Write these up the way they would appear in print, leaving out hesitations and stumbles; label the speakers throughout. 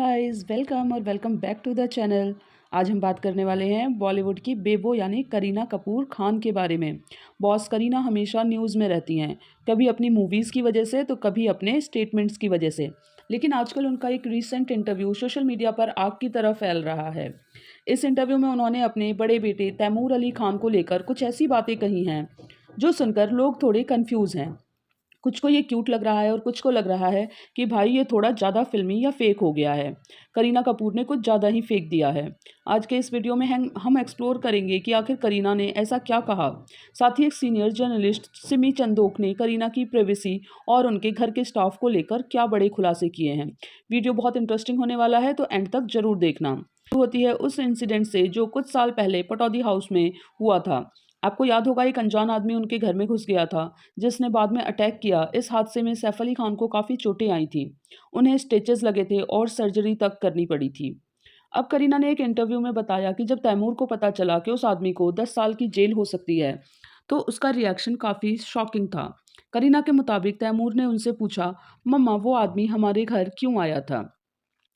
Speaker 1: Guys, welcome और welcome back to the channel. आज हम बात करने वाले हैं बॉलीवुड की बेबो यानी करीना कपूर खान के बारे में। बॉस करीना हमेशा न्यूज़ में रहती हैं, कभी अपनी मूवीज़ की वजह से तो कभी अपने स्टेटमेंट्स की वजह से। लेकिन आजकल उनका एक रीसेंट इंटरव्यू सोशल मीडिया पर आग की तरह फैल रहा है। इस इंटरव्यू में उन्होंने अपने बड़े बेटे तैमूर अली खान को लेकर कुछ ऐसी बातें कही हैं जो सुनकर लोग थोड़े कंफ्यूज हैं। कुछ को ये क्यूट लग रहा है और कुछ को लग रहा है कि भाई ये थोड़ा ज़्यादा फ़िल्मी या फ़ेक हो गया है। करीना कपूर ने कुछ ज़्यादा ही फ़ेक दिया है। आज के इस वीडियो में हम एक्सप्लोर करेंगे कि आखिर करीना ने ऐसा क्या कहा। साथ ही एक सीनियर जर्नलिस्ट सिमी चंदोक ने करीना की प्राइवेसी और उनके घर के स्टाफ को लेकर क्या बड़े खुलासे किए हैं। वीडियो बहुत इंटरेस्टिंग होने वाला है, तो एंड तक ज़रूर देखना। शुरू होती है उस इंसिडेंट से जो कुछ साल पहले पटौदी हाउस में हुआ था। आपको याद होगा, एक अनजान आदमी उनके घर में घुस गया था जिसने बाद में अटैक किया। इस हादसे में सैफ अली खान को काफ़ी चोटें आई थी, उन्हें स्टिचेस लगे थे और सर्जरी तक करनी पड़ी थी। अब करीना ने एक इंटरव्यू में बताया कि जब तैमूर को पता चला कि उस आदमी को 10 साल की जेल हो सकती है, तो उसका रिएक्शन काफ़ी शॉकिंग था। करीना के मुताबिक तैमूर ने उनसे पूछा, मम्मा वो आदमी हमारे घर क्यों आया था?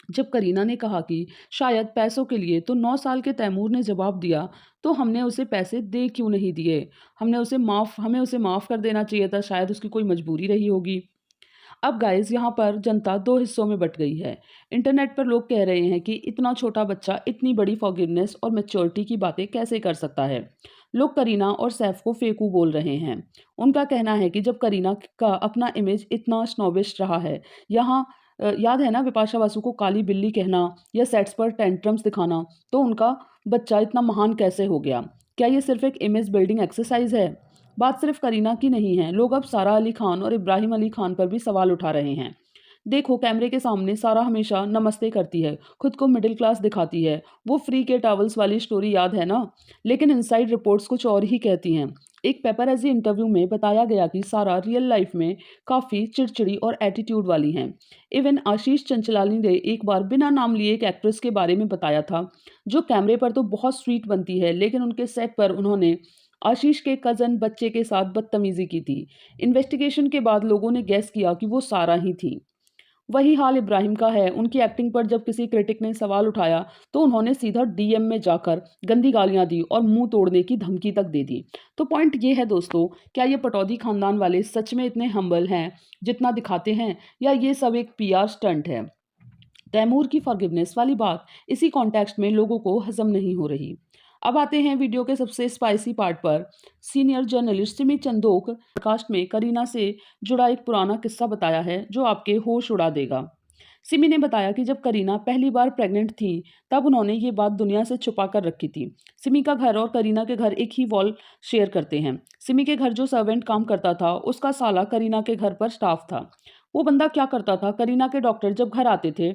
Speaker 1: जब करीना ने कहा कि शायद पैसों के लिए, तो 9 साल के तैमूर ने जवाब दिया, तो हमने उसे पैसे दे क्यों नहीं दिए? हमें उसे माफ़ कर देना चाहिए था, शायद उसकी कोई मजबूरी रही होगी। अब गाइस, यहाँ पर जनता 2 हिस्सों में बँट गई है। इंटरनेट पर लोग कह रहे हैं कि इतना छोटा बच्चा इतनी बड़ी फॉरगिवनेस और मैच्योरिटी की बातें कैसे कर सकता है? लोग करीना और सैफ को फेंकू बोल रहे हैं। उनका कहना है कि जब करीना का अपना इमेज इतना स्नोबिश रहा है, यहाँ याद है ना बिपाशा बासु को काली बिल्ली कहना या सेट्स पर टेंट्रम्स दिखाना, तो उनका बच्चा इतना महान कैसे हो गया? क्या ये सिर्फ़ एक इमेज बिल्डिंग एक्सरसाइज़ है? बात सिर्फ करीना की नहीं है, लोग अब सारा अली खान और इब्राहिम अली खान पर भी सवाल उठा रहे हैं। देखो, कैमरे के सामने सारा हमेशा नमस्ते करती है, खुद को मिडिल क्लास दिखाती है, वो फ्री के टॉवल्स वाली स्टोरी याद है ना? लेकिन इनसाइड रिपोर्ट्स कुछ और ही कहती हैं। एक पेपरजी इंटरव्यू में बताया गया कि सारा रियल लाइफ में काफ़ी चिड़चिड़ी और एटीट्यूड वाली हैं। इवन आशीष चंचलानी ने एक बार बिना नाम लिए एक एक्ट्रेस के बारे में बताया था, जो कैमरे पर तो बहुत स्वीट बनती है, लेकिन उनके सेट पर उन्होंने आशीष के कज़न बच्चे के साथ बदतमीज़ी की थी। इन्वेस्टिगेशन के बाद लोगों ने गेस किया कि वो सारा ही थी। वही हाल इब्राहिम का है। उनकी एक्टिंग पर जब किसी क्रिटिक ने सवाल उठाया, तो उन्होंने सीधा डीएम में जाकर गंदी गालियाँ दी और मुँह तोड़ने की धमकी तक दे दी। तो पॉइंट ये है दोस्तों, क्या ये पटौदी खानदान वाले सच में इतने हम्बल हैं, जितना दिखाते हैं, या ये सब एक पीआर स्टंट है? तैमूर की फॉरगिवनेस वाली बात इसी कॉन्टेक्स्ट में लोगों को हजम नहीं हो रही। अब आते हैं वीडियो के सबसे स्पाइसी पार्ट पर। Senior journalist Simi Chandok podcast में करीना से जुड़ा एक पुराना किस्सा बताया है जो आपके होश उड़ा देगा। सिमी ने बताया कि जब करीना पहली बार प्रेग्नेंट थी, तब उन्होंने ये बात दुनिया से छुपा कर रखी थी। सिमी का घर और करीना के घर एक ही वॉल शेयर करते हैं। सिमी के घर जो सर्वेंट काम करता था, उसका साला करीना के घर पर स्टाफ था। वो बंदा क्या करता था, करीना के डॉक्टर जब घर आते थे,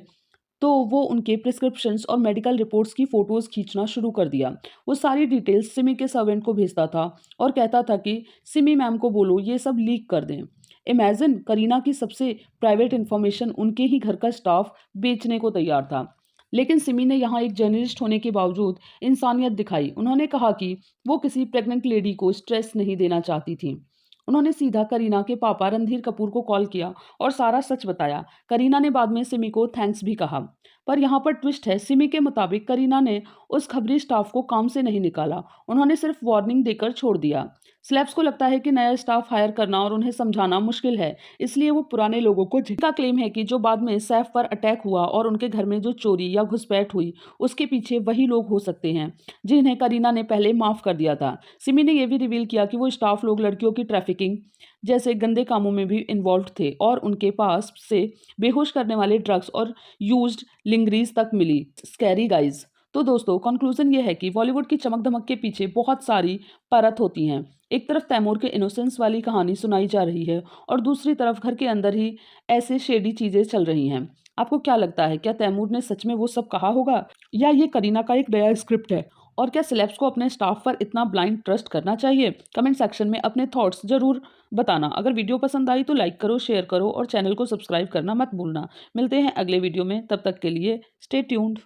Speaker 1: तो वो उनके प्रिस्क्रिप्शंस और मेडिकल रिपोर्ट्स की फ़ोटोज़ खींचना शुरू कर दिया। वो सारी डिटेल्स सिमी के सर्वेंट को भेजता था और कहता था कि सिमी मैम को बोलो ये सब लीक कर दें। इमेजिन, करीना की सबसे प्राइवेट इन्फॉर्मेशन उनके ही घर का स्टाफ बेचने को तैयार था। लेकिन सिमी ने यहाँ एक जर्नलिस्ट होने के बावजूद इंसानियत दिखाई। उन्होंने कहा कि वो किसी प्रेग्नेंट लेडी को स्ट्रेस नहीं देना चाहती थी। उन्होंने सीधा करीना के पापा रणधीर कपूर को कॉल किया और सारा सच बताया। करीना ने बाद में सिमी को थैंक्स भी कहा। पर यहाँ पर ट्विस्ट है। सिमी के मुताबिक करीना ने उस खबरी स्टाफ को काम से नहीं निकाला, उन्होंने सिर्फ वार्निंग देकर छोड़ दिया। स्लैब्स को लगता है कि नया स्टाफ हायर करना और उन्हें समझाना मुश्किल है, इसलिए वो पुराने लोगों को जिनका क्लेम है कि जो बाद में सैफ पर अटैक हुआ और उनके घर में जो चोरी या घुसपैठ हुई, उसके पीछे वही लोग हो सकते हैं जिन्हें करीना ने पहले माफ़ कर दिया था। सिमी ने यह भी रिवील किया कि वो स्टाफ लोग लड़कियों की ट्रैफिकिंग जैसे गंदे कामों में भी इन्वॉल्व थे और उनके पास से बेहोश करने वाले ड्रग्स और यूज्ड लिंगरीज तक मिली। Scary guys. तो दोस्तों, कंक्लूजन ये है कि बॉलीवुड की चमक धमक के पीछे बहुत सारी परत होती हैं। एक तरफ तैमूर के इनोसेंस वाली कहानी सुनाई जा रही है और दूसरी तरफ घर के अंदर ही ऐसे शेडी चीजें चल रही हैं। आपको क्या लगता है, क्या तैमूर ने सच में वो सब कहा होगा, या ये करीना का एक नया स्क्रिप्ट है? और क्या सेलेब्स को अपने स्टाफ पर इतना ब्लाइंड ट्रस्ट करना चाहिए? कमेंट सेक्शन में अपने थॉट्स जरूर बताना। अगर वीडियो पसंद आई तो लाइक करो, शेयर करो और चैनल को सब्सक्राइब करना मत भूलना। मिलते हैं अगले वीडियो में, तब तक के लिए स्टे ट्यून्ड।